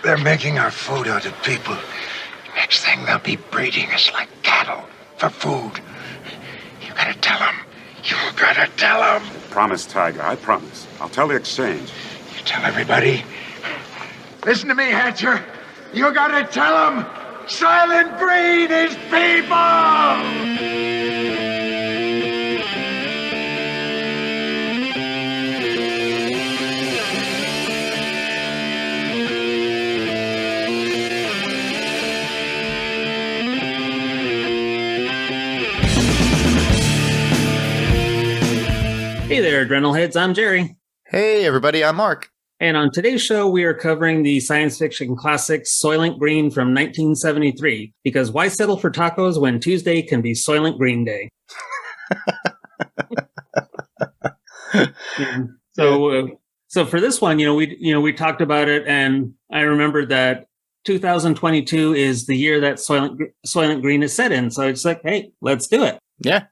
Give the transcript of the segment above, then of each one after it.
They're making our food out of people. Next thing, they'll be breeding us like cattle for food. You gotta tell them. You gotta tell them. Promise, Tiger. I promise. I'll tell the exchange. You tell everybody. Listen to me, Hatcher. You gotta tell them. Soylent Green is people! Hey there, Adrenalheads. I'm Jerry. Hey, everybody. I'm Mark. And on today's show, we are covering the science fiction classic Soylent Green from 1973. Because why settle for tacos when Tuesday can be Soylent Green Day? Yeah. So for this one, we talked about it, and I remembered that 2022 is the year that Soylent Green is set in. So it's like, hey, let's do it. Yeah.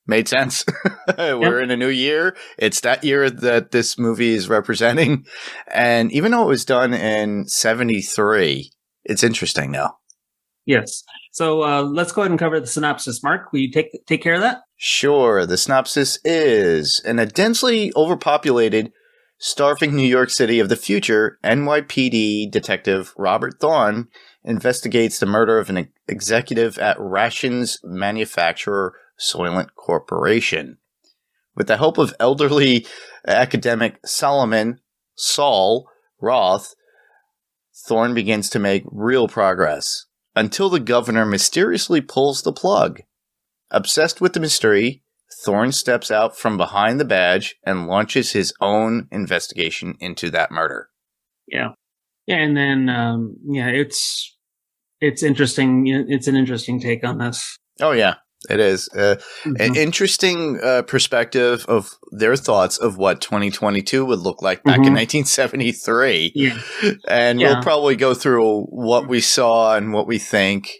Made sense. We're in a new year. It's that year that this movie is representing. And even though it was done in 73, it's interesting now. Yes. So let's go ahead and cover the synopsis. Mark, will you take care of that? Sure. The synopsis is, in a densely overpopulated, starving New York City of the future, NYPD detective Robert Thorne investigates the murder of an executive at rations manufacturer Soylent Corporation. With the help of elderly academic Saul Roth, Thorne begins to make real progress, until the governor mysteriously pulls the plug. Obsessed with the mystery, Thorne steps out from behind the badge and launches his own investigation into that murder. Yeah. And then, it's interesting. It's an interesting take on this. Oh, yeah. It is an interesting perspective of their thoughts of what 2022 would look like back in 1973. Yeah. And we'll probably go through what we saw and what we think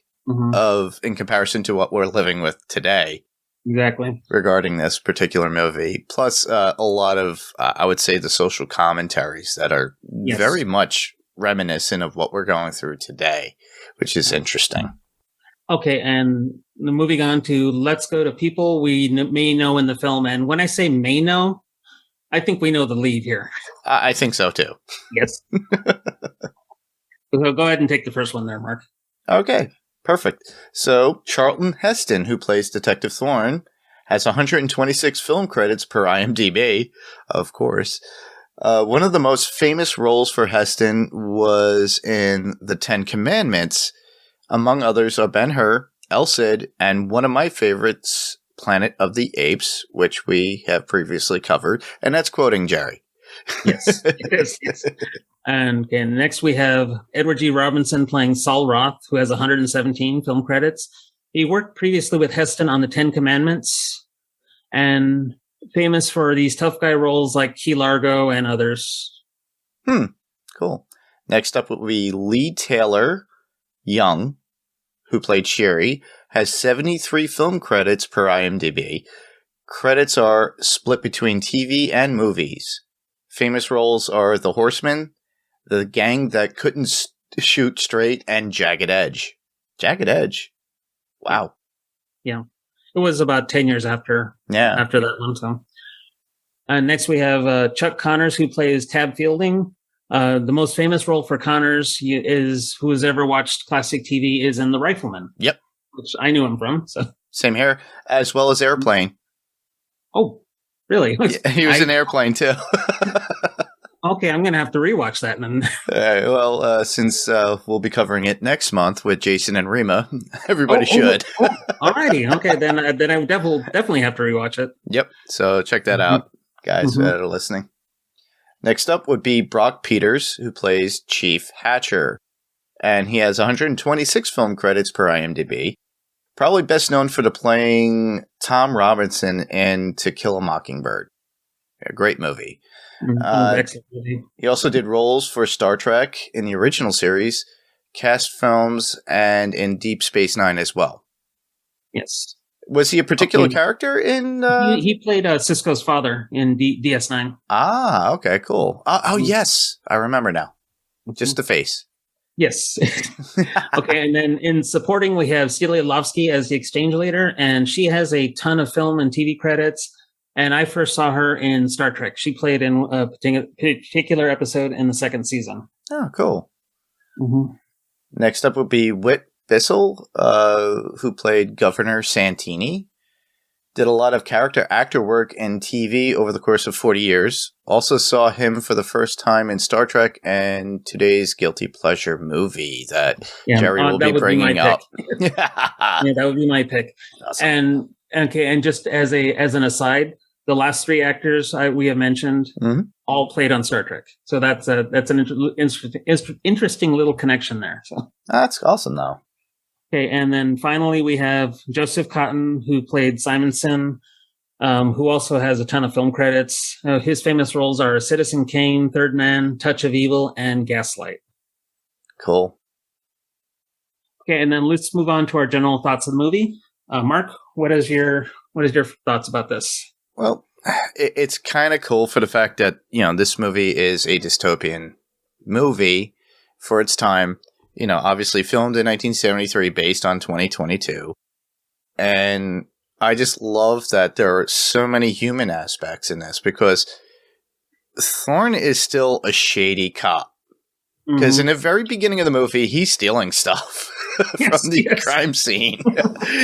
of in comparison to what we're living with today. Exactly. Regarding this particular movie. Plus a lot of, I would say, the social commentaries that are very much reminiscent of what we're going through today, which is interesting. Okay, and moving on to let's go to people we may know in the film. And when I say may know, I think we know the lead here. I think so, too. Yes. So go ahead and take the first one there, Mark. Okay, perfect. So Charlton Heston, who plays Detective Thorne, has 126 film credits per IMDb, of course. One of the most famous roles for Heston was in The Ten Commandments. Among others are Ben-Hur, El Cid, and one of my favorites, Planet of the Apes, which we have previously covered. And that's quoting Jerry. Yes, it is. Yes. And next we have Edward G. Robinson playing Saul Roth, who has 117 film credits. He worked previously with Heston on The Ten Commandments and famous for these tough guy roles like Key Largo and others. Cool. Next up would be Lee Taylor Young, who played Sherry, has 73 film credits per IMDb. Credits are split between TV and movies. Famous roles are The Horseman, The Gang That Couldn't Shoot Straight, and Jagged Edge. Jagged Edge? Wow. Yeah. It was about 10 years after that one. So, next we have Chuck Connors, who plays Tab Fielding. The most famous role for Connors is, who has ever watched classic TV, is in The Rifleman. Yep. Which I knew him from. So same here, as well as Airplane. Oh, really? Yeah, he was in Airplane, too. Okay, I'm going to have to rewatch that then. Since we'll be covering it next month with Jason and Rima, everybody should. Alrighty. Okay, then I would definitely have to rewatch it. Yep. So check that out, guys that are listening. Next up would be Brock Peters, who plays Chief Hatcher. And he has 126 film credits per IMDb. Probably best known for playing Tom Robinson in To Kill a Mockingbird. A great movie. Excellent movie. He also did roles for Star Trek in the original series, cast films, and in Deep Space Nine as well. Yes. Was he a particular character in... He played Cisco's father in DS9. Ah, okay, cool. Oh, yes. I remember now. Just the face. Yes. Okay, and then in supporting, we have Celia Lovsky as the exchange leader, and she has a ton of film and TV credits. And I first saw her in Star Trek. She played in a particular episode in the second season. Oh, cool. Mm-hmm. Next up would be Whit Bissell, who played Governor Santini. Did a lot of character actor work in TV over the course of 40 years. Also saw him for the first time in Star Trek and today's Guilty Pleasure movie that Jerry will be bringing up. Yeah, that would be my pick. Awesome. And just as an aside, the last three actors we have mentioned all played on Star Trek. So that's an interesting little connection there. So that's awesome, though. Okay, and then finally we have Joseph Cotton, who played Simonson, who also has a ton of film credits. His famous roles are Citizen Kane, Third Man, Touch of Evil, and Gaslight. Cool. Okay, and then let's move on to our general thoughts of the movie. Mark, what is your thoughts about this? Well, it's kind of cool for the fact that, this movie is a dystopian movie for its time. Obviously filmed in 1973 based on 2022. And I just love that there are so many human aspects in this because Thorne is still a shady cop. Because in the very beginning of the movie, he's stealing stuff from the crime scene.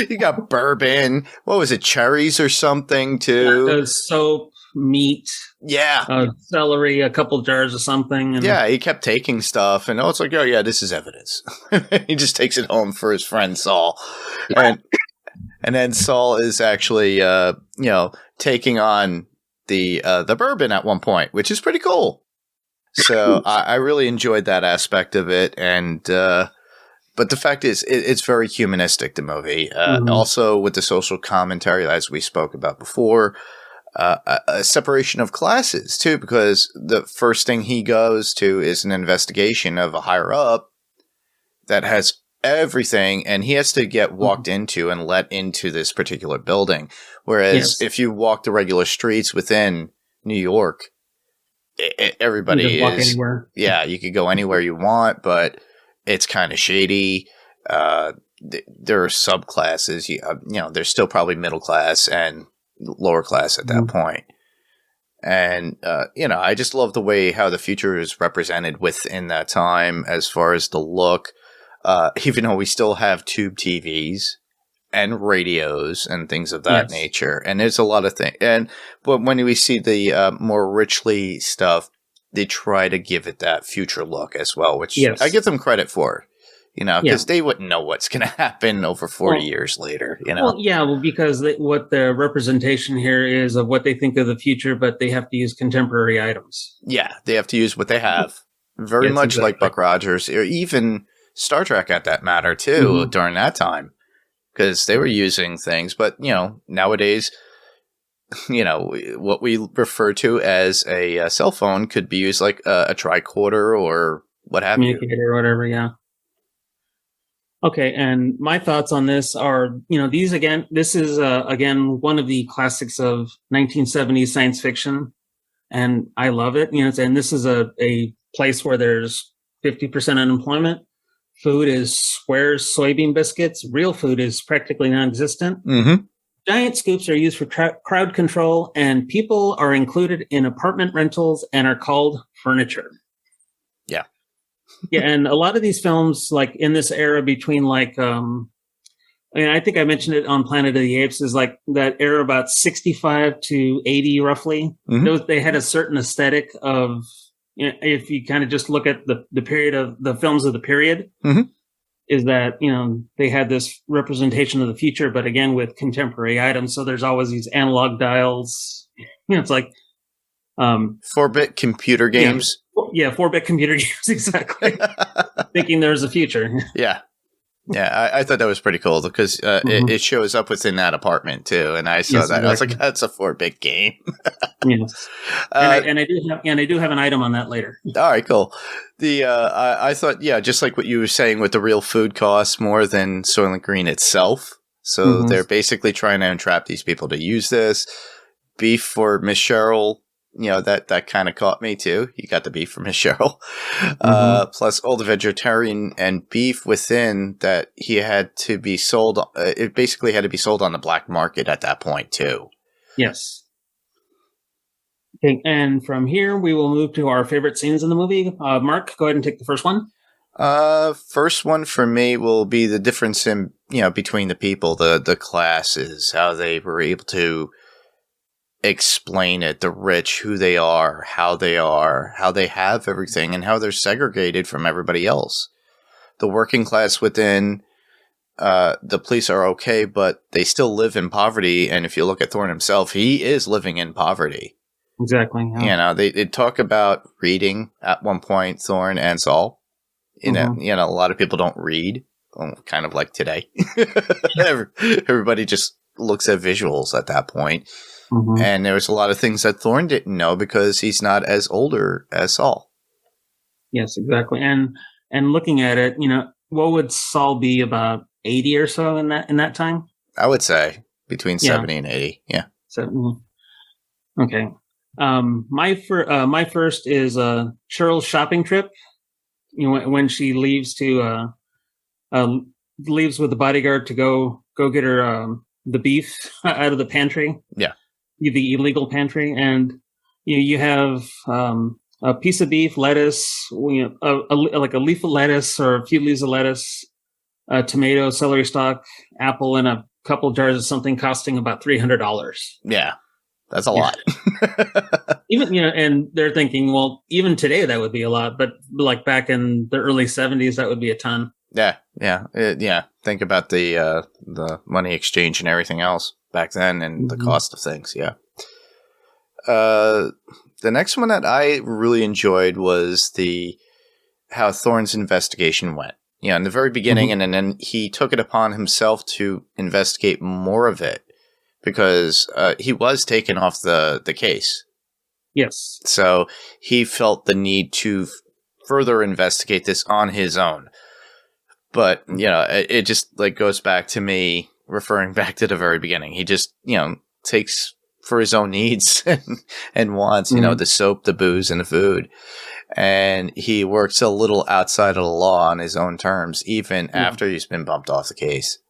You got bourbon. What was it? Cherries or something too? Soap, meat. Yeah. Celery, a couple jars of something. And he kept taking stuff. And it's like, oh, yeah, this is evidence. He just takes it home for his friend Saul. And then Saul is actually, taking on the bourbon at one point, which is pretty cool. So I really enjoyed that aspect of it. And but the fact is, it's very humanistic, the movie. Also with the social commentary, as we spoke about before. A separation of classes, too, because the first thing he goes to is an investigation of a higher up that has everything, and he has to get walked into and let into this particular building. Whereas if you walk the regular streets within New York, everybody you can walk anywhere. Yeah, you could go anywhere you want, but it's kind of shady. There are subclasses. There's still probably middle class and lower class at that point. And, I just love the way how the future is represented within that time as far as the look, even though we still have tube TVs and radios and things of that nature. And there's a lot of things. But when we see the more richly stuff, they try to give it that future look as well, which I give them credit for. Because they wouldn't know what's going to happen over 40 years later, because what the representation here is of what they think of the future, but they have to use contemporary items. Yeah, they have to use what they have. Very much like Buck Rogers, or even Star Trek at that matter, too, during that time. Because they were using things, but, nowadays, what we refer to as a cell phone could be used like a tricorder or what have you. Communicator or whatever, yeah. Okay, and my thoughts on this are, this is, again, one of the classics of 1970s science fiction, and I love it. And this is a place where there's 50% unemployment. Food is squares, soybean biscuits. Real food is practically non-existent. Giant scoops are used for crowd control, and people are included in apartment rentals and are called furniture. Yeah. Yeah, and a lot of these films, like in this era between I think I mentioned it on Planet of the Apes, is like that era about 65 to 80 roughly. They had a certain aesthetic of, if you kind of just look at the period of the films of the period, is that, they had this representation of the future, but again, with contemporary items. So there's always these analog dials. It's like 4-bit computer games. Yeah, 4-bit computer games, exactly. Thinking there's a future. Yeah. Yeah, I thought that was pretty cool because it shows up within that apartment too, and I saw that. Exactly. I was like, "That's a 4-bit game." Yes, and I do have an item on that later. All right, cool. I thought, just like what you were saying, with the real food costs more than Soylent Green itself. So they're basically trying to entrap these people to use this. Beef for Miss Cheryl that kind of caught me too. He got the beef from his Cheryl. Plus all the vegetarian and beef within that he had to be sold. It basically had to be sold on the black market at that point too. Yes. Okay, and from here we will move to our favorite scenes in the movie. Mark, go ahead and take the first one. First one for me will be the difference in, between the people, the classes, how they were able to explain it, the rich, who they are, how they have everything, and how they're segregated from everybody else. The working class within the police are okay, but they still live in poverty, and if you look at Thorne himself, he is living in poverty. Exactly. Yeah. They talk about reading at one point, Thorne and Saul. A lot of people don't read, kind of like today. Everybody just looks at visuals at that point. And there was a lot of things that Thorne didn't know because he's not as older as Saul. Yes, exactly. And looking at it, what would Saul be, about 80 or so in that time? I would say between 70 and 80. Yeah. Okay. My first is Cheryl's shopping trip. When she leaves leaves with the bodyguard to go get her the beef out of the pantry. Yeah, the illegal pantry, and you have a piece of beef, lettuce, like a leaf of lettuce or a few leaves of lettuce, tomato, celery stalk, apple, and a couple jars of something costing about $300. Yeah. That's a lot. Even, and they're thinking, well, even today that would be a lot, but like back in the early 70s, that would be a ton. Yeah. Think about the money exchange and everything else back then and the cost of things. Yeah. The next one that I really enjoyed was how Thorne's investigation went. In the very beginning, and then he took it upon himself to investigate more of it. Because he was taken off the case. Yes. So he felt the need to further investigate this on his own. But, it just goes back to me referring back to the very beginning. He just, takes for his own needs and wants, the soap, the booze, and the food. And he works a little outside of the law on his own terms, even after he's been bumped off the case.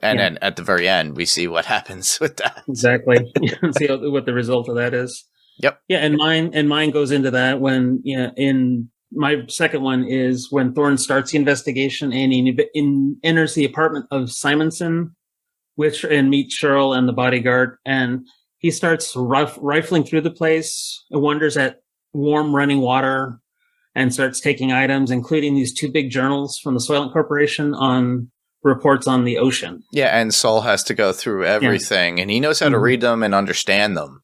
And then at the very end, we see what happens with that. Exactly. See what the result of that is. Yep. Yeah, and mine goes into that when, in my second one is when Thorne starts the investigation and he enters the apartment of Simonson, and meets Cheryl and the bodyguard, and he starts rifling through the place, wonders at warm running water, and starts taking items, including these two big journals from the Soylent Corporation on reports on the ocean. Yeah, and Saul has to go through everything, and he knows how to read them and understand them.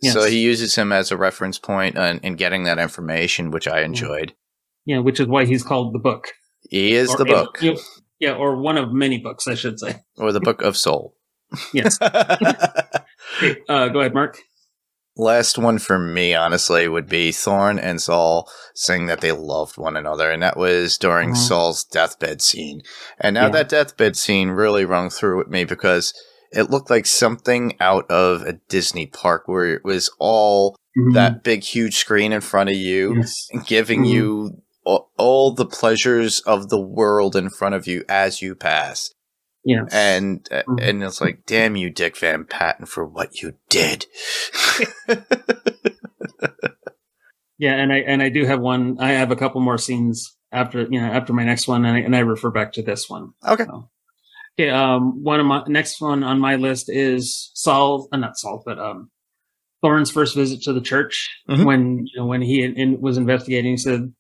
Yes. So he uses him as a reference point in getting that information, which I enjoyed. Yeah, which is why he's called the book. He is the book. Or one of many books, I should say. Or the Book of Soul. Yes. Okay, go ahead, Mark. Last one for me, honestly, would be Thorne and Saul saying that they loved one another, and that was during Saul's deathbed scene. And now that deathbed scene really rung through with me because it looked like something out of a Disney park where it was all that big, huge screen in front of you, and giving you all the pleasures of the world in front of you as you pass. Yes. And it's like, damn you, Dick Van Patten, for what you did. Yeah, and I do have one. I have a couple more scenes after my next one, and I refer back to this one. Okay. So, okay. One of my next one on my list is not Saul, but Thorne's first visit to the church when he was investigating. He said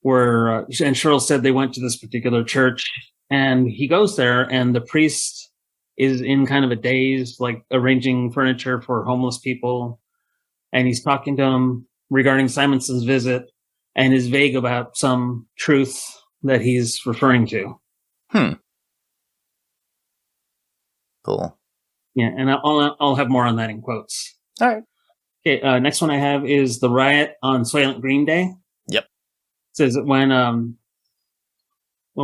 and Cheryl said they went to this particular church. And he goes there, and the priest is in kind of a daze, like arranging furniture for homeless people. And he's talking to him regarding Simonson's visit and is vague about some truth that he's referring to. Cool. Yeah, and I'll have more on that in quotes. All right. Okay, next one I have is the riot on Soylent Green Day. Yep. It says that when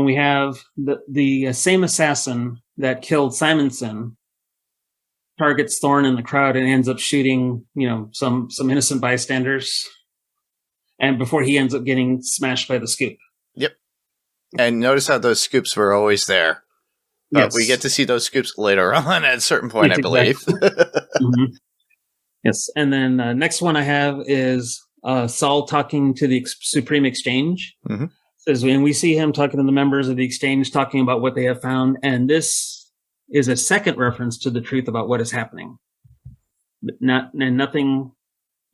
we have the same assassin that killed Simonson targets Thorne in the crowd and ends up shooting, some innocent bystanders. And before he ends up getting smashed by the scoop. Yep. And notice how those scoops were always there. Yes. We get to see those scoops later on at a certain point, I believe. Mm-hmm. Yes. And then next one I have is Saul talking to the Supreme Exchange. Mm-hmm. Says, and we see him talking to the members of the Exchange, talking about what they have found. And this is a second reference to the truth about what is happening. Nothing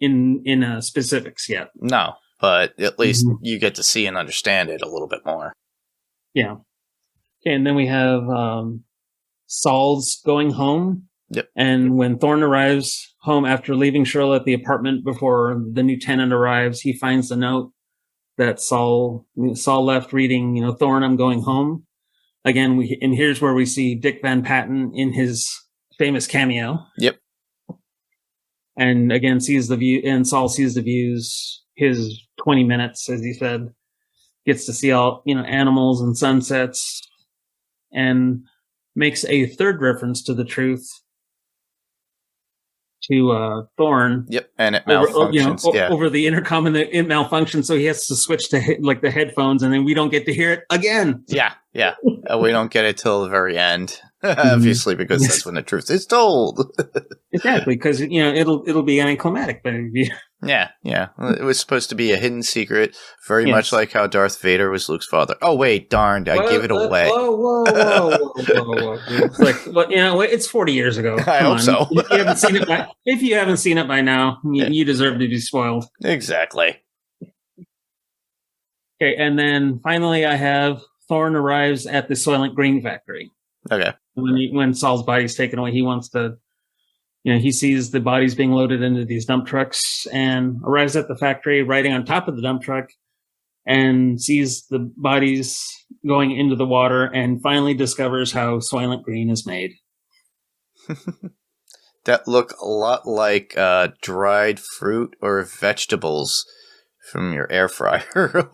in specifics yet. No, but at least you get to see and understand it a little bit more. Yeah. Okay, and then we have Saul's going home. Yep. And when Thorne arrives home after leaving Cheryl at the apartment before the new tenant arrives, he finds the note that Saul left reading, Thorne, I'm going home. Again, and here's where we see Dick Van Patten in his famous cameo. Yep. And again, sees the view, and Saul sees the views, his 20 minutes, as he said, gets to see all, animals and sunsets, and makes a third reference to the truth to Thorne. Yep, and it malfunctions. Over the intercom, and it malfunctions, so he has to switch to the headphones, and then we don't get to hear it again. Yeah. We don't get it till the very end, obviously, because that's when the truth is told. Exactly, because it'll be anticlimactic, but Yeah. It was supposed to be a hidden secret, very much like how Darth Vader was Luke's father. Oh wait, darned! I gave it away. Whoa! It's like, it's 40 years ago. I hope so. If you haven't seen it by now, you deserve to be spoiled. Exactly. Okay, and then finally, I have Thorne arrives at the Soylent Green factory. Okay. When Saul's body's taken away, he wants to. He sees the bodies being loaded into these dump trucks and arrives at the factory, riding on top of the dump truck, and sees the bodies going into the water, and finally discovers how Soylent Green is made. That look a lot like dried fruit or vegetables from your air fryer.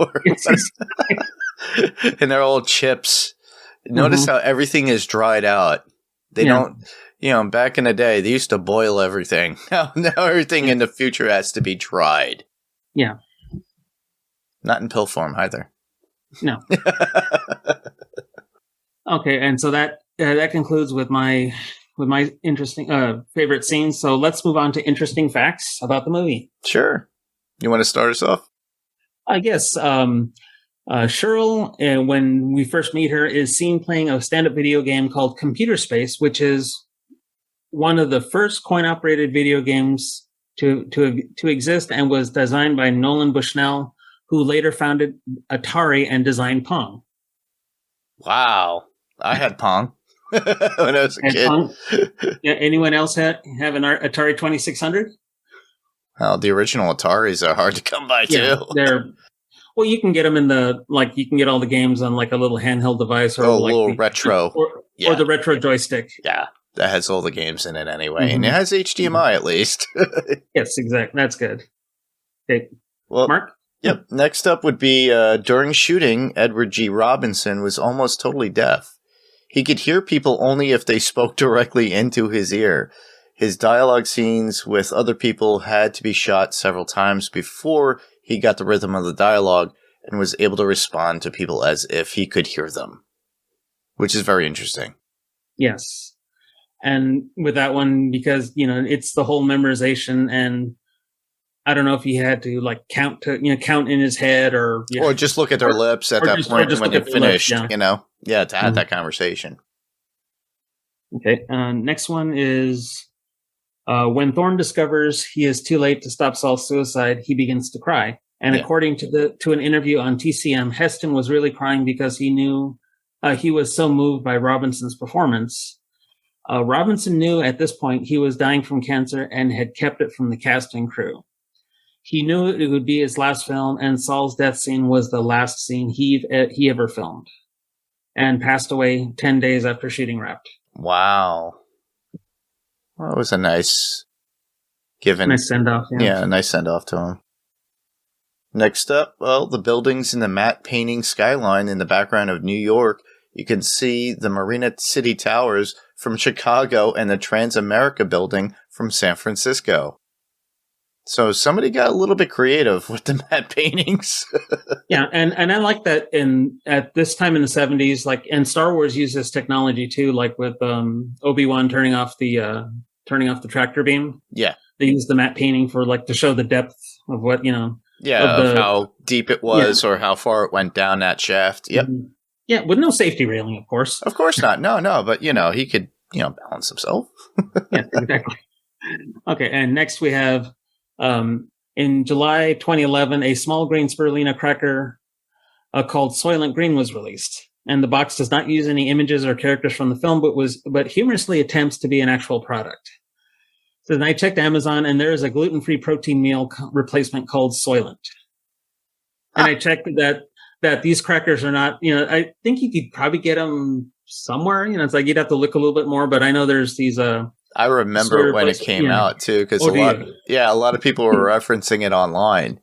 And they're all chips. Notice how everything is dried out. They don't... back in the day, they used to boil everything. Now everything in the future has to be dried. Yeah. Not in pill form either. No. Okay, and so that concludes with my interesting favorite scenes. So let's move on to interesting facts about the movie. Sure. You want to start us off? I guess. Cheryl, when we first meet her, is seen playing a stand-up video game called Computer Space, which is one of the first coin-operated video games to exist, and was designed by Nolan Bushnell, who later founded Atari and designed Pong. Wow. I had Pong when I was a kid. Pong? Anyone else have an Atari 2600? Well, the original Ataris are hard to come by, too. Well, you can get them you can get all the games on like a little handheld device, or a little retro. Or the retro joystick. Yeah, that has all the games in it anyway. And it has HDMI at least. Yes, exactly. That's good. Okay. Well, Mark? Yep. Next up would be during shooting, Edward G. Robinson was almost totally deaf. He could hear people only if they spoke directly into his ear. His dialogue scenes with other people had to be shot several times before he got the rhythm of the dialogue and was able to respond to people as if he could hear them, which is very interesting. Yes. And with that one, because, it's the whole memorization, and I don't know if he had to count in his head or just look at their lips at that point when they finished, to have that conversation. Okay. Next one is when Thorne discovers he is too late to stop Saul's suicide, he begins to cry. And according to an interview on TCM, Heston was really crying because he knew he was so moved by Robinson's performance. Robinson knew at this point he was dying from cancer and had kept it from the cast and crew. He knew it would be his last film, and Saul's death scene was the last scene he ever filmed, and passed away 10 days after shooting wrapped. Wow. Well, it was a nice send-off. Yeah, a nice send-off to him. Next up, the buildings in the matte painting skyline in the background of New York you can see the Marina City Towers from Chicago and the Transamerica building from San Francisco. So somebody got a little bit creative with the matte paintings. Yeah, and I like that at this time in the 70s, like, and Star Wars uses technology too, like with Obi-Wan turning off the tractor beam. Yeah. They use the matte painting for like to show the depth of what, of how deep it was or how far it went down that shaft. Yep. Mm-hmm. Yeah, with no safety railing, of course. Of course not. No, but he could, balance himself. Yeah, exactly. Okay, and next we have in July 2011, a small grain spirulina cracker called Soylent Green was released. And the box does not use any images or characters from the film, but humorously attempts to be an actual product. So then I checked Amazon, and there is a gluten-free protein meal replacement called Soylent. And I checked that these crackers are not, I think you could probably get them somewhere. It's like you'd have to look a little bit more, but I know there's these. I remember when it came out too, because a lot of people were referencing it online.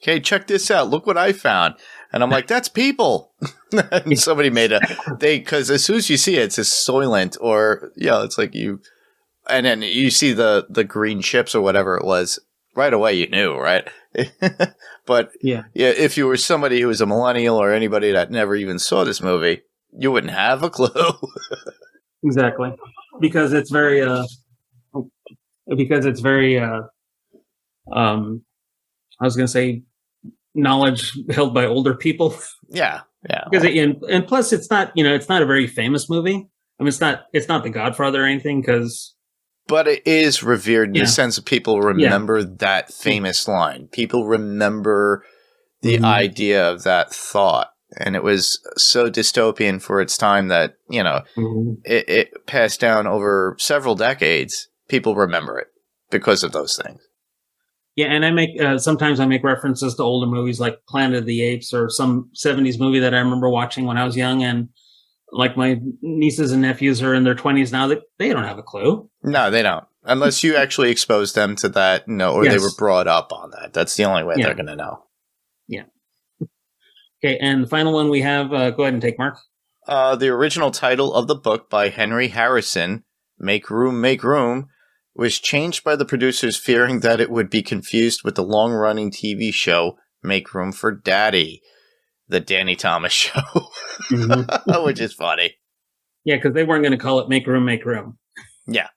Okay, check this out. Look what I found. And I'm like, that's people. And somebody made because as soon as you see it, it says Soylent, or, it's like and then you see the green chips or whatever it was, right away you knew, right? But if you were somebody who was a millennial or anybody that never even saw this movie, you wouldn't have a clue. Exactly. Because it's very, I was going to say, knowledge held by older people. Yeah. Because and plus, it's not it's not a very famous movie. I mean, it's not The Godfather or anything. But it is revered in the sense that people remember that famous line. People remember the idea of that thought. And it was so dystopian for its time that, it passed down over several decades. People remember it because of those things. Yeah, and I make sometimes I make references to older movies like Planet of the Apes or some 70s movie that I remember watching when I was young. And like my nieces and nephews are in their 20s now, they don't have a clue. No, they don't. Unless you actually expose them to that, or they were brought up on that. That's the only way they're going to know. Yeah. Okay, and the final one we have, go ahead and take, Mark. The original title of the book by Henry Harrison, Make Room, Make Room, was changed by the producers fearing that it would be confused with the long-running TV show Make Room for Daddy, the Danny Thomas show, which is funny. Yeah, because they weren't going to call it Make Room, Make Room. Yeah.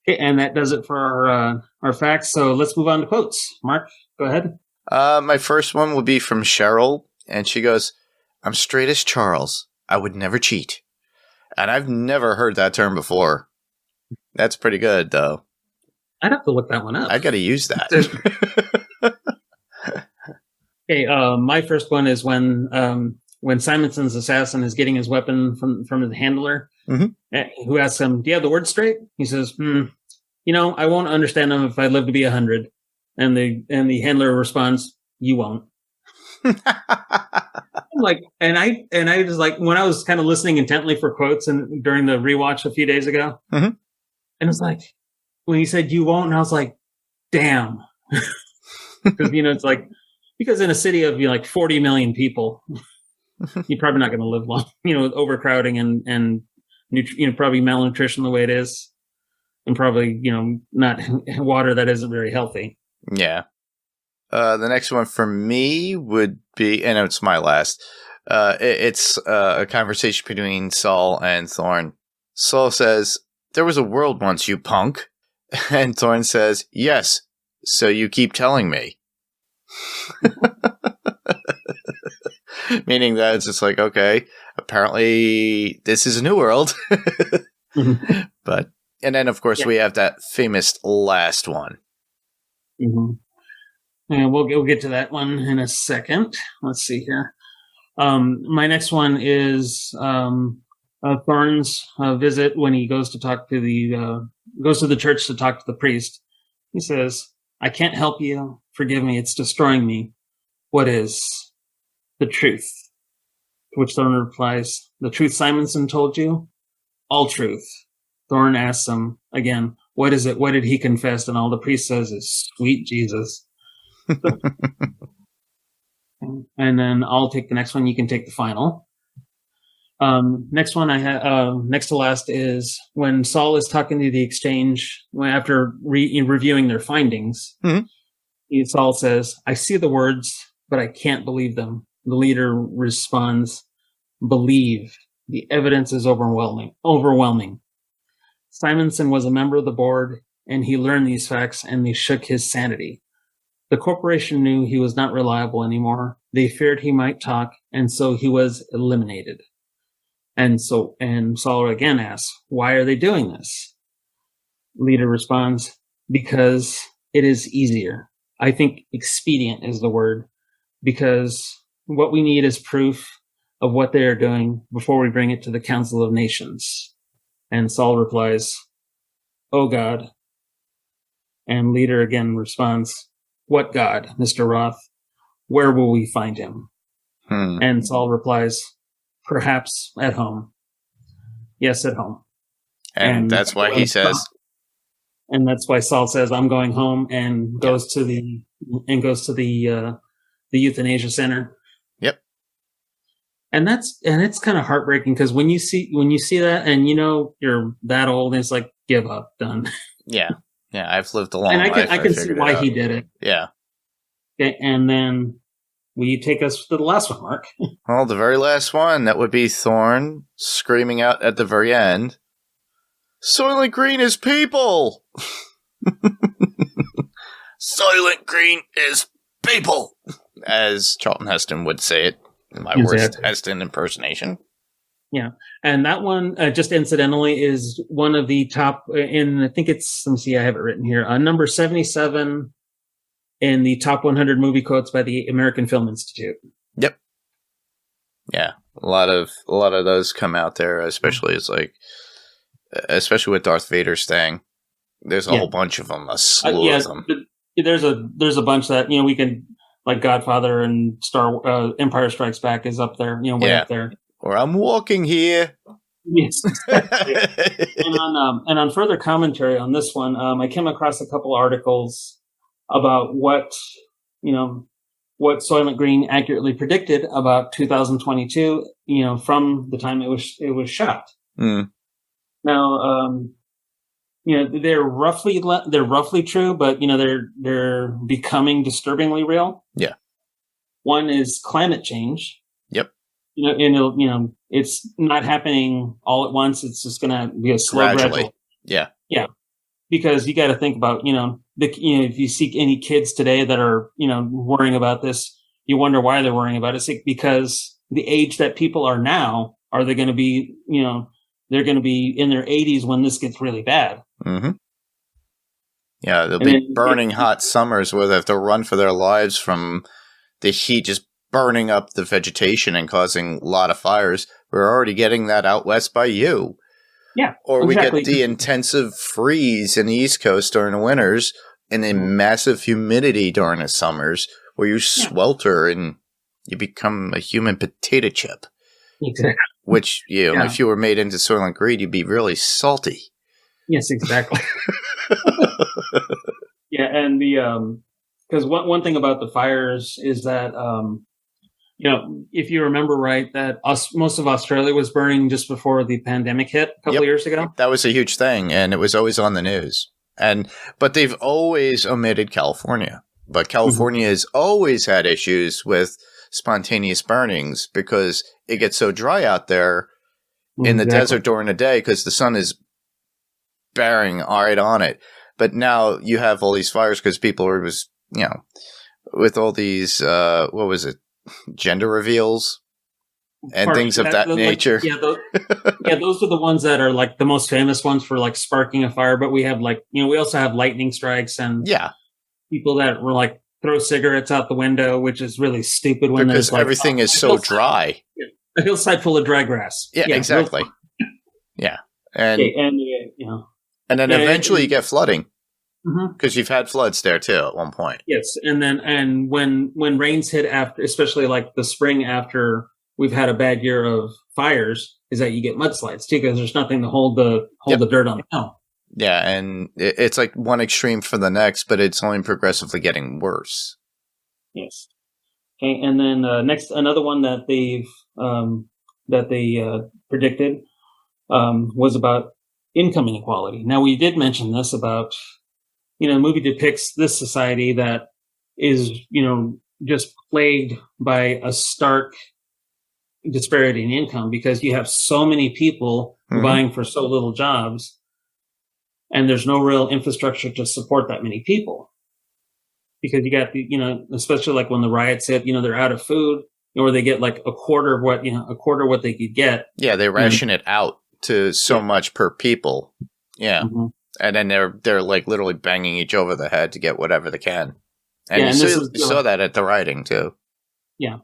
Okay, and that does it for our facts. So let's move on to quotes. Mark, go ahead. My first one would be from Cheryl, and she goes, "I'm straight as Charles. I would never cheat." And I've never heard that term before. That's pretty good, though. I'd have to look that one up. I got to use that. Okay, my first one is when Simonson's assassin is getting his weapon from his handler, who asks him, "Do you have the words straight?" He says, I won't understand them if I live to be 100. And the handler responds, "You won't." And I was like, when I was kind of listening intently for quotes and during the rewatch a few days ago, and it's like when he said "you won't," and I was like, "Damn," because it's like because in a city of like 40 million people, you're probably not going to live long. With overcrowding and probably malnutrition the way it is, and probably not water that isn't very healthy. Yeah. The next one for me would be, and it's my last. It's a conversation between Saul and Thorne. Saul says, "There was a world once, you punk." And Thorne says, "Yes, so you keep telling me." Meaning that it's just like, okay, apparently this is a new world. But, and then of course we have that famous last one. And we'll get to that one in a second. Let's see here. My next one is Thorne's visit when he goes to talk to goes to the church to talk to the priest. He says, "I can't help you. Forgive me. It's destroying me. What is the truth?" To which Thorne replies, "The truth Simonson told you? All truth." Thorne asks him again, "What is it? What did he confess?" And all the priest says is, "Sweet Jesus." And and then I'll take the next one. You can take the final. Next one I have, next to last is when Saul is talking to the exchange after reviewing their findings. Saul says, "I see the words, but I can't believe them." The leader responds, "Believe. The evidence is overwhelming. Simonson was a member of the board, and he learned these facts, and they shook his sanity. The corporation knew he was not reliable anymore. They feared he might talk, and so he was eliminated." And Saul again asks, "Why are they doing this?" Leader responds, "Because it is easier. I think expedient is the word, because what we need is proof of what they are doing before we bring it to the Council of Nations." And Saul replies, "Oh God." And Leader again responds, "What God, Mr. Roth? Where will we find him?" And Saul replies, "Perhaps at home." Yes, at home. And that's why he says, and that's why Saul says, "I'm going home," and goes to the euthanasia center. Yep. And it's kind of heartbreaking because when you see that and you're that old, and it's like, give up, done. Yeah. I've lived a long life. And I can see why he did it. Yeah. Okay, and then will you take us to the last one, Mark? Well, the very last one, that would be Thorne screaming out at the very end, "Soylent Green is people!" Soylent Green is people! As Charlton Heston would say it, in my worst Heston impersonation. Yeah. And that one, just incidentally, is one of the top I think it's, let me see, I have it written here, number 77 in the top 100 movie quotes by the American Film Institute. Yep. Yeah. A lot of those come out there, especially with Darth Vader staying. There's a whole bunch of them, a slew of them. There's a bunch that, we can, like Godfather and Empire Strikes Back is up there, way up there. Or "I'm walking here." Yes. and on further commentary on this one, I came across a couple articles about what Soylent Green accurately predicted about 2022, from the time it was shot. Now, they're roughly true, but they're becoming disturbingly real. Yeah. One is climate change. Yep. It's not happening all at once. It's just going to be a slow gradual. Yeah. Yeah. Because you got to think about, if you see any kids today that are, worrying about this, you wonder why they're worrying about it. It's because the age that people are now, are they going to be, they're going to be in their 80s when this gets really bad. Mm-hmm. Yeah, they'll be burning hot summers where they have to run for their lives from the heat just burning up the vegetation and causing a lot of fires. We're already getting that out west by you. Yeah, or exactly. We get the intensive freeze in the East Coast during the winters and the massive humidity during the summers where you swelter and you become a human potato chip. Exactly. Which, if you were made into Soylent Green, you'd be really salty. Yes, exactly. Yeah, and because one thing about the fires is that, if you remember right, that most of Australia was burning just before the pandemic hit a couple of years ago. That was a huge thing, and it was always on the news. But they've always omitted California. But California has always had issues with spontaneous burnings because it gets so dry out there in the desert during the day because the sun is bearing right on it. But now you have all these fires because people are with all these, gender reveals and things of that nature. Those are the ones that are like the most famous ones for like sparking a fire. But we have we also have lightning strikes and people that were like throw cigarettes out the window, which is really stupid when because there's everything is so dry. A hillside full of dry grass. Yeah, exactly. Yeah, and then eventually you get flooding because you've had floods there too at one point. Yes, and when rains hit after, especially like the spring after we've had a bad year of fires, is that you get mudslides too because there's nothing to hold the dirt on the hill. Yeah, and it's like one extreme for the next, but it's only progressively getting worse. Yes. Okay, and then next, another one that they predicted was about income inequality. Now, we did mention this about, the movie depicts this society that is, just plagued by a stark disparity in income because you have so many people vying for so little jobs, and there's no real infrastructure to support that many people. Because you got especially like when the riots hit, they're out of food, or they get like a quarter of what they could get. Yeah, they ration it out to so much per people. Yeah. Mm-hmm. And then they're like literally banging each over the head to get whatever they can. And you saw that at the rioting too. Yeah.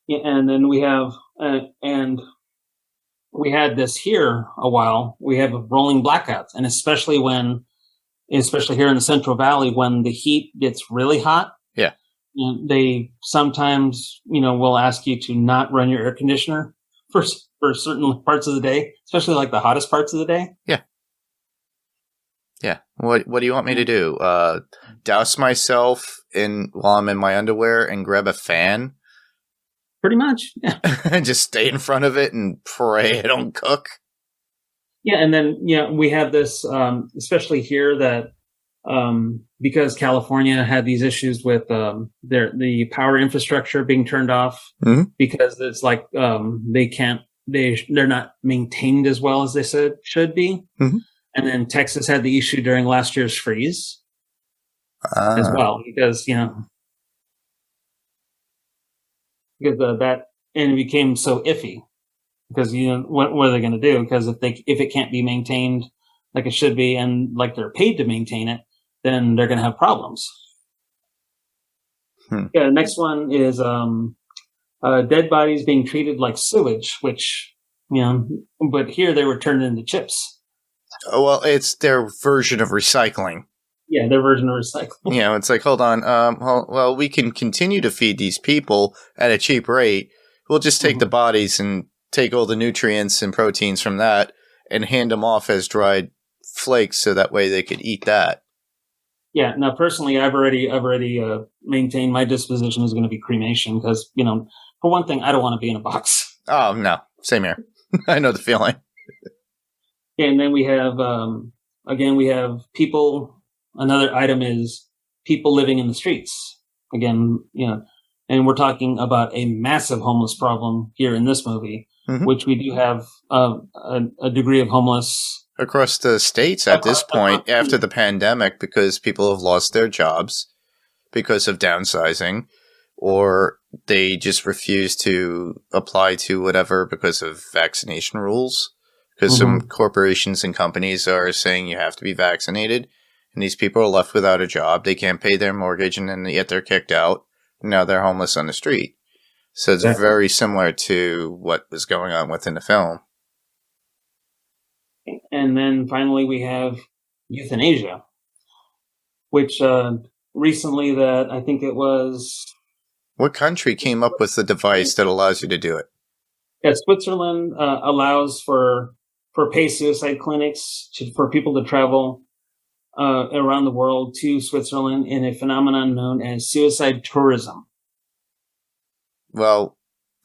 Yeah, and then we have we had this here a while. We have rolling blackouts, and especially here in the Central Valley, when the heat gets really hot, they sometimes, will ask you to not run your air conditioner for certain parts of the day, especially like the hottest parts of the day. Yeah. Yeah. What do you want me to do? Douse myself while I'm in my underwear and grab a fan? Pretty much. Yeah. Just stay in front of it and pray it don't cook. Yeah, and then we have this, especially here, that because California had these issues with the power infrastructure being turned off because it's like they're not maintained as well as they should be, and then Texas had the issue during last year's freeze as well because that and it became so iffy. Because what are they going to do? Because if it can't be maintained like it should be, and like they're paid to maintain it, then they're going to have problems. Yeah. Next one is dead bodies being treated like sewage, which but here they were turned into chips. Oh, well, it's their version of recycling. Yeah, their version of recycling. It's like, hold on, well, we can continue to feed these people at a cheap rate. We'll just take the bodies and take all the nutrients and proteins from that and hand them off as dried flakes so that way they could eat that. Yeah. Now, personally, I've already maintained my disposition is going to be cremation because, for one thing, I don't want to be in a box. Oh, no. Same here. I know the feeling. And then we have, we have people. Another item is people living in the streets. Again, and we're talking about a massive homeless problem here in this movie, which we do have a degree of homeless across the states at this point after the pandemic because people have lost their jobs because of downsizing, or they just refuse to apply to whatever because of vaccination rules. Because some corporations and companies are saying you have to be vaccinated, and these people are left without a job. They can't pay their mortgage, and then yet they're kicked out. Now they're homeless on the street. So it's very similar to what was going on within the film. And then finally we have euthanasia, which recently that I think it was... What country came up with the device that allows you to do it? Yeah, Switzerland allows for paid suicide clinics for people to travel around the world to Switzerland in a phenomenon known as suicide tourism. Well,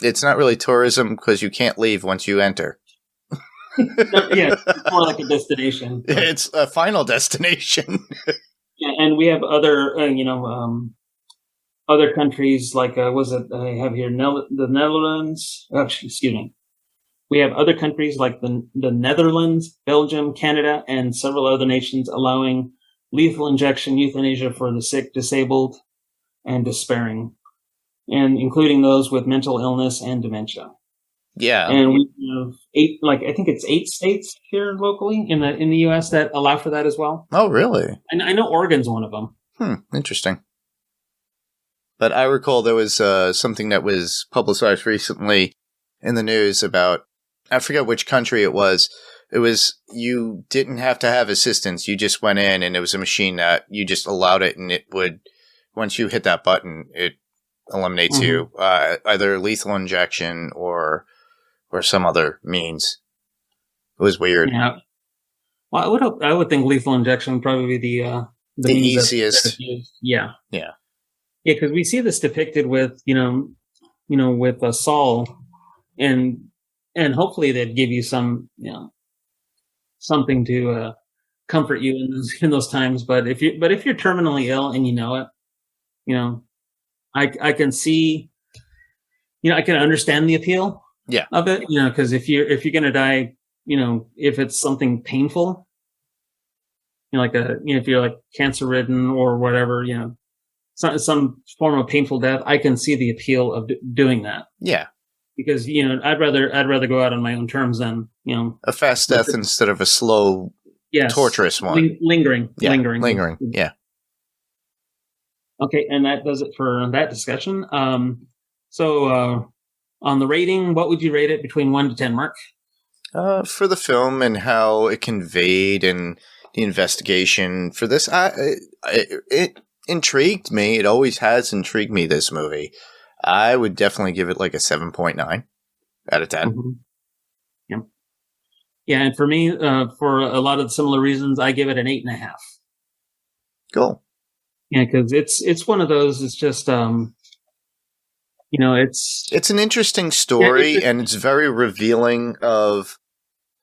it's not really tourism because you can't leave once you enter. Yeah, it's more like a destination. It's a final destination. Yeah, and we have other, other countries like, I have here the Netherlands. Excuse me. We have other countries like the Netherlands, Belgium, Canada, and several other nations allowing lethal injection euthanasia for the sick, disabled, and despairing, and including those with mental illness and dementia. Yeah. And we have I think it's 8 states here locally in the U.S. that allow for that as well. Oh, really? And I know Oregon's one of them. Interesting. But I recall there was something that was publicized recently in the news about, I forget which country it was. It was, you didn't have to have assistance. You just went in and it was a machine that you just allowed it, and it would, once you hit that button, it eliminates you, either lethal injection or some other means. It was weird. Yeah. Well, I would think lethal injection would probably be the easiest. Yeah. Yeah. Yeah, because we see this depicted with with Saul, and hopefully they'd give you some something to comfort you in those times. But if you're terminally ill and you know it, I can see, I can understand the appeal of it, because if you're gonna die, if it's something painful, if you're like cancer ridden or whatever, some form of painful death, I can see the appeal of doing that. Yeah. Because I'd rather go out on my own terms than a fast death instead of a slow, torturous one. Lingering. Yeah. Okay, and that does it for that discussion. So on the rating, what would you rate it between 1 to 10, Mark? For the film and how it conveyed and the investigation for this, it intrigued me. It always has intrigued me, this movie. I would definitely give it like a 7.9 out of 10. Mm-hmm. Yeah. Yeah, and for me, for a lot of similar reasons, I give it an 8.5. Cool. Yeah, because it's one of those. It's just it's an interesting story, and it's very revealing of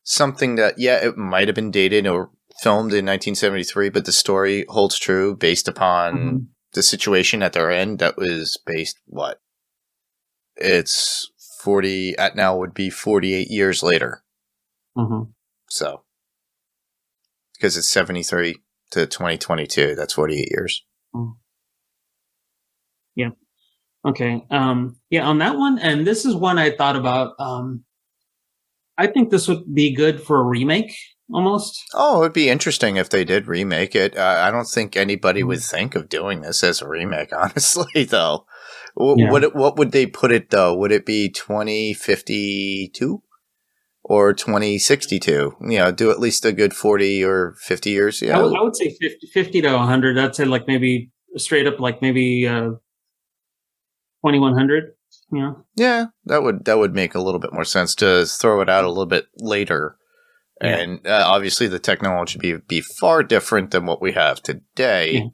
something that it might have been dated or filmed in 1973, but the story holds true based upon the situation that they're in. That was based it's 40 at now would be 48 years later. Mm-hmm. So because it's 73 to 2022, that's 48 years. Yeah. Okay. On that one, and this is one I thought about. I think this would be good for a remake, almost. Oh, it would be interesting if they did remake it. I don't think anybody would think of doing this as a remake, honestly, though. What would they put it, though? Would it be 2052 or 2062? Do at least a good 40 or 50 years. Yeah, I would say 50 to 100. I'd say like maybe straight up like maybe 2100. Yeah, that would make a little bit more sense to throw it out a little bit later. Yeah. And obviously the technology be far different than what we have today. Yeah.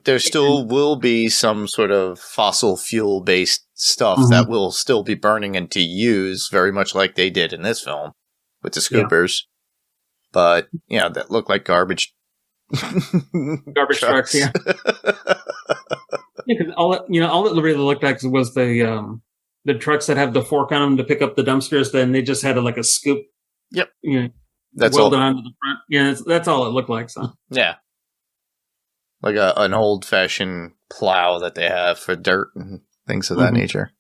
There still will be some sort of fossil fuel based stuff that will still be burning and to use, very much like they did in this film with the scoopers. But that look like garbage trucks. Yeah. Because all it really looked like was the trucks that have the fork on them to pick up the dumpsters. Then they just had a scoop. Yep. That's welded onto the front. Yeah, that's all it looked like. So yeah, like an old fashioned plow that they have for dirt and things of that nature.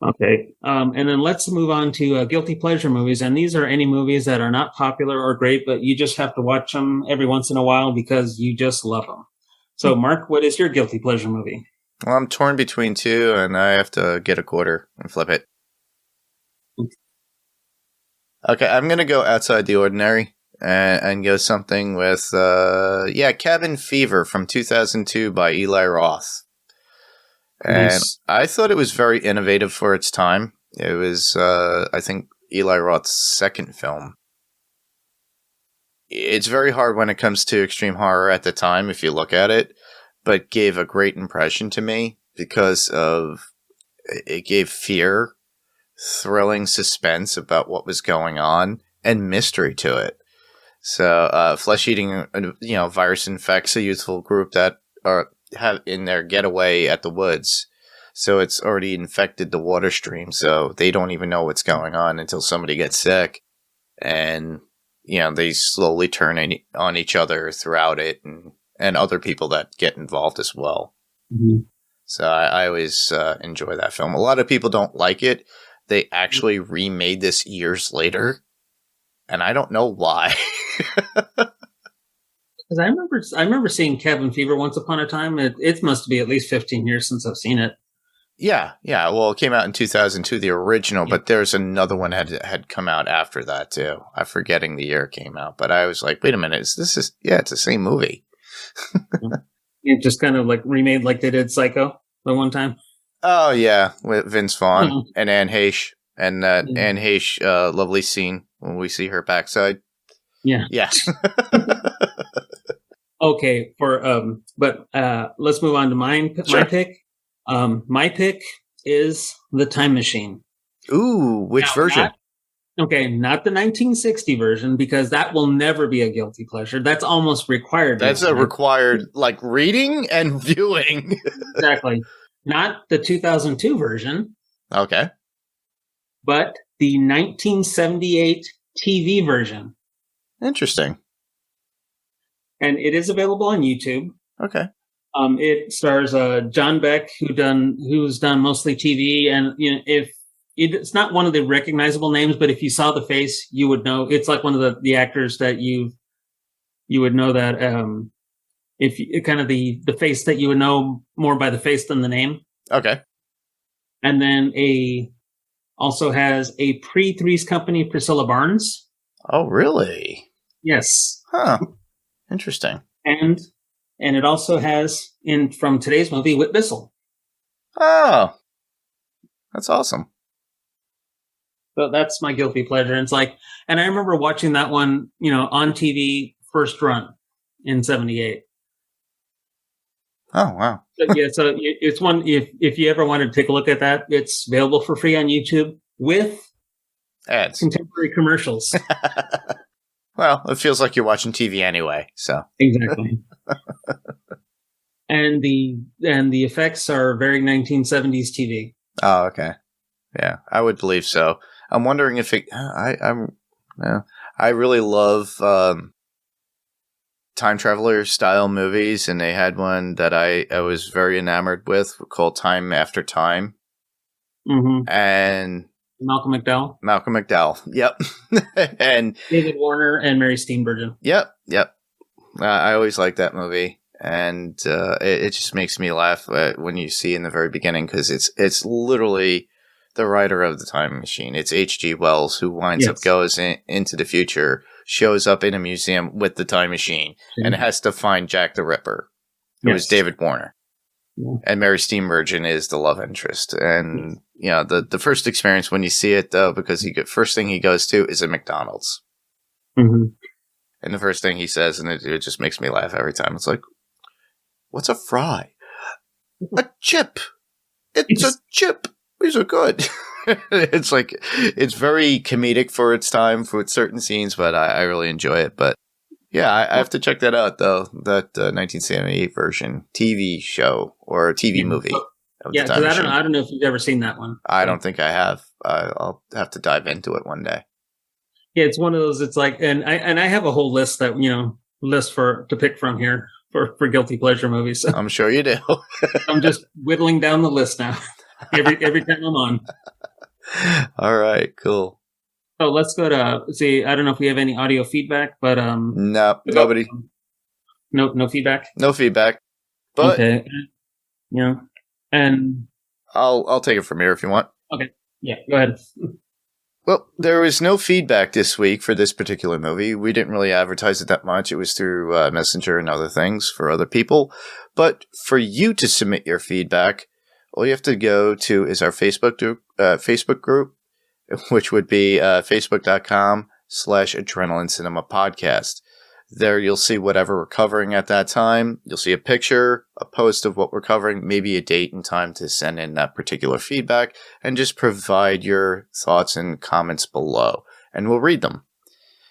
Okay, and then let's move on to guilty pleasure movies. And these are any movies that are not popular or great, but you just have to watch them every once in a while because you just love them. So, Mark, what is your guilty pleasure movie? Well, I'm torn between two, and I have to get a quarter and flip it. Okay, I'm going to go outside the ordinary and go something with, Cabin Fever from 2002 by Eli Roth. And I thought it was very innovative for its time. It was, I think, Eli Roth's second film. It's very hard when it comes to extreme horror at the time, if you look at it, but gave a great impression to me because it gave fear, thrilling suspense about what was going on, and mystery to it. So, flesh-eating, virus infects a youthful group that have in their getaway at the woods. So it's already infected the water stream, so they don't even know what's going on until somebody gets sick. And they slowly turn on each other throughout it, and other people that get involved as well. Mm-hmm. So I always enjoy that film. A lot of people don't like it. They actually remade this years later, and I don't know why. Because I remember seeing Cabin Fever once upon a time. It must be at least 15 years since I've seen it. Yeah. Well, it came out in 2002, the original, but there's another one had come out after that too. I'm forgetting the year it came out, but I was like, wait a minute, it's the same movie. It just kind of remade like they did Psycho the one time. Oh yeah, with Vince Vaughn and Anne Heche, and that Anne Heche lovely scene when we see her backside. Yeah. Yeah. Okay, but let's move on to my Sure. pick. My pick is The Time Machine. Ooh, which version? Not the 1960 version, because that will never be a guilty pleasure. That's almost required. That's a required, like, reading and viewing. Exactly. Not the 2002 version, Okay. but the 1978 TV version. Interesting. And it is available on YouTube. Okay. It stars John Beck, who's done mostly TV, and if it's not one of the recognizable names, but if you saw the face, you would know. It's like one of the actors that you would know that if you, kind of the face that you would know more by the face than the name. Okay. And then also has a pre-Three's Company Priscilla Barnes. Oh, really? Yes. Huh. Interesting. And it also has from today's movie Whit Bissell. Oh, that's awesome. So that's my guilty pleasure. And it's like, and I remember watching that one, on TV first run in '78. Oh, wow. So it's one, if you ever wanted to take a look at that, it's available for free on YouTube with Ads. Contemporary commercials. Well, it feels like you're watching TV anyway, so. Exactly. And the effects are very 1970s TV. Oh, okay. Yeah, I would believe so. I'm wondering if I really love time traveler style movies, and they had one that I was very enamored with called Time After Time. Mm-hmm. And Malcolm McDowell. Yep. And David Warner and Mary Steenburgen. Yep. I always liked that movie, and it just makes me laugh when you see in the very beginning, because it's literally the writer of the time machine. It's H.G. Wells, who winds up goes into the future, shows up in a museum with the time machine, and has to find Jack the Ripper, who is David Warner. Yeah. And Mary Steenburgen is the love interest. And, the first experience when you see it, though, because first thing he goes to is a McDonald's. Mm-hmm. And the first thing he says, and it just makes me laugh every time, it's like, what's a fry? A chip. It's a chip. These are good. It's like, it's very comedic for its time, for certain scenes, but I really enjoy it. But yeah, I have to check that out, though. That 1978 version TV show or TV movie. Yeah, because I don't know if you've ever seen that one. I don't think I have. I'll have to dive into it one day. Yeah, it's one of those. It's like, and I have a whole list that to pick from here for guilty pleasure movies. So I'm sure you do. I'm just whittling down the list now. Every time I'm on. All right, cool. So let's go to see. I don't know if we have any audio feedback, but no, nobody. No feedback. No feedback. But okay, and I'll take it from here if you want. Okay, yeah, go ahead. Well, there was no feedback this week for this particular movie. We didn't really advertise it that much. It was through Messenger and other things for other people. But for you to submit your feedback, all you have to go to is our Facebook group, which would be facebook.com/AdrenalineCinemaPodcast. There you'll see whatever we're covering at that time. You'll see a picture, a post of what we're covering, maybe a date and time to send in that particular feedback, and just provide your thoughts and comments below, and we'll read them.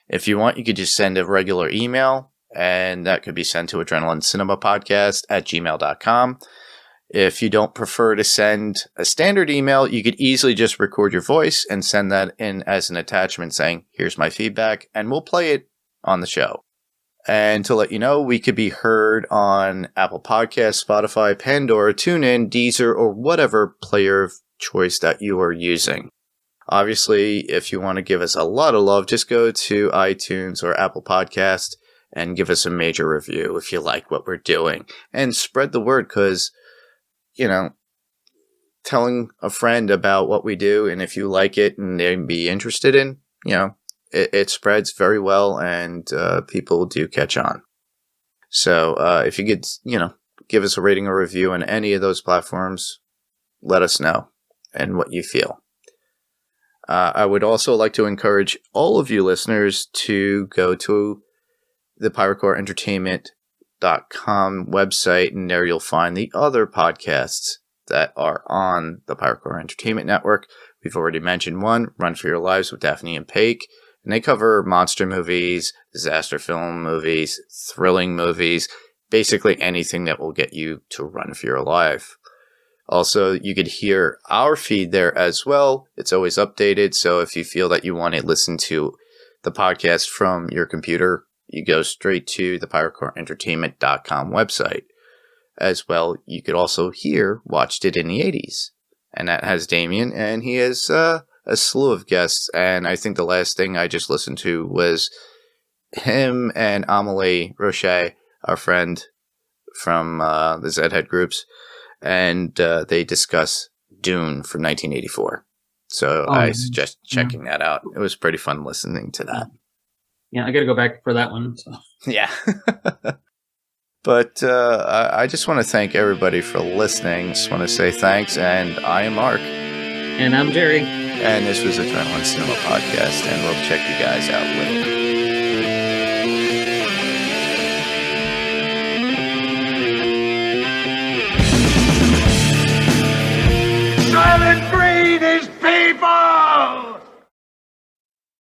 If you want, you could just send a regular email, and that could be sent to AdrenalineCinemaPodcast@gmail.com. If you don't prefer to send a standard email, you could easily just record your voice and send that in as an attachment saying, here's my feedback, and we'll play it on the show. And to let you know, we could be heard on Apple Podcasts, Spotify, Pandora, TuneIn, Deezer, or whatever player of choice that you are using. Obviously, if you want to give us a lot of love, just go to iTunes or Apple Podcasts and give us a major review if you like what we're doing. And spread the word, because, telling a friend about what we do, and if you like it and they'd be interested in, it spreads very well, and people do catch on. So if you could, give us a rating or review on any of those platforms, let us know and what you feel. I would also like to encourage all of you listeners to go to the Pirate Core Entertainment AdrenalineCinemaPodcast.com website, and there you'll find the other podcasts that are on the Pyrocore Entertainment Network. We've already mentioned one, Run for Your Lives with Daphne and Paik, and they cover monster movies, disaster film movies, thrilling movies, basically anything that will get you to run for your life. Also, you could hear our feed there as well. It's always updated, so if you feel that you want to listen to the podcast from your computer, you go straight to the PyrocoreEntertainment.com website. As well, you could also hear Watched It in the 80s. And that has Damien, and he has a slew of guests. And I think the last thing I just listened to was him and Amelie Roche, our friend from the Zedhead groups. And they discuss Dune from 1984. So I suggest checking that out. It was pretty fun listening to that. Yeah, I got to go back for that one. So. Yeah. But I just want to thank everybody for listening. Just want to say thanks. And I am Mark. And I'm Jerry. And this was Adrenaline Cinema Podcast. And we'll check you guys out later.